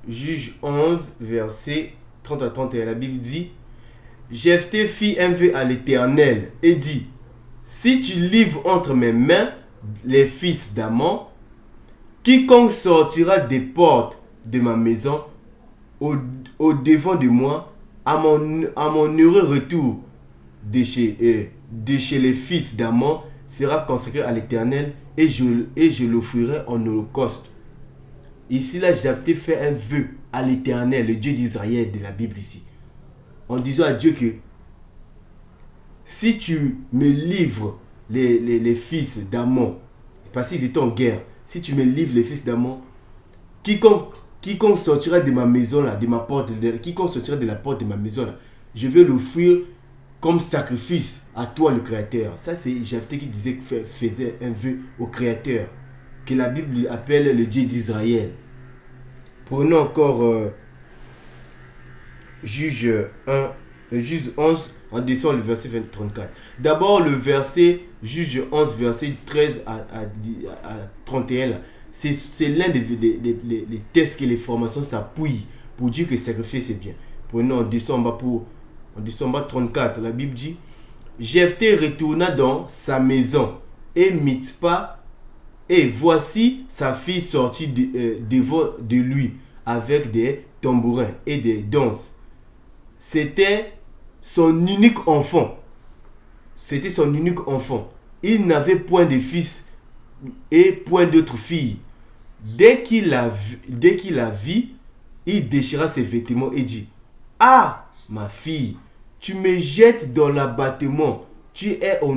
Juge 11, verset 30 à 31. La Bible dit: Jephthé fit un vœu à l'Éternel et dit: Si tu livres entre mes mains les fils d'Ammon, quiconque sortira des portes de ma maison au devant de moi, à mon heureux retour de chez les fils d'Ammon, sera consacré à l'Éternel, et je l'offrirai en holocauste. Ici, là, Jephthé fait un vœu à l'Éternel, le Dieu d'Israël de la Bible ici, en disant à Dieu que si tu me livres les fils d'Ammon, parce qu'ils étaient en guerre, si tu me livres les fils d'Ammon, quiconque sortira de ma maison là, de ma porte, quiconque sortira de la porte de ma maison là, je vais l'offrir comme sacrifice à toi le Créateur. Ça, c'est Jephthé qui disait, faisait un vœu au Créateur, que la Bible appelle le Dieu d'Israël. Prenons encore Juge 1, Juge 11, en descend le verset 34. D'abord, le verset, Juge 11, verset 13 à 31, là, c'est l'un des tests que les formations s'appuient pour dire que sacrifier c'est bien. Prenons, en descend en bas 34, la Bible dit: Jephthé retourna dans sa maison et Mitzpah, et voici sa fille sortie devant de lui avec des tambourins et des danses. C'était son unique enfant. C'était son unique enfant. Il n'avait point de fils et point d'autres filles. Dès qu'il la vit, il déchira ses vêtements et dit: Ah, ma fille, tu me jettes dans l'abattement. Tu es au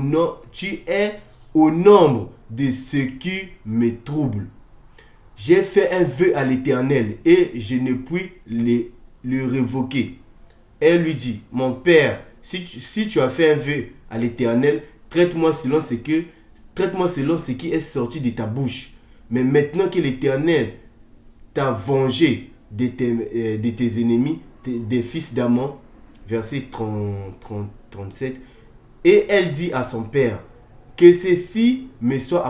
nombre de ce qui me trouble. J'ai fait un vœu à l'Éternel et je ne puis le révoquer. Elle lui dit: Mon père, si tu as fait un vœu à l'Éternel, traite-moi selon ce qui est sorti de ta bouche. Mais maintenant que l'Éternel t'a vengé de tes ennemis, des fils d'Ammon, verset 37, et elle dit à son père: Que ceci me soit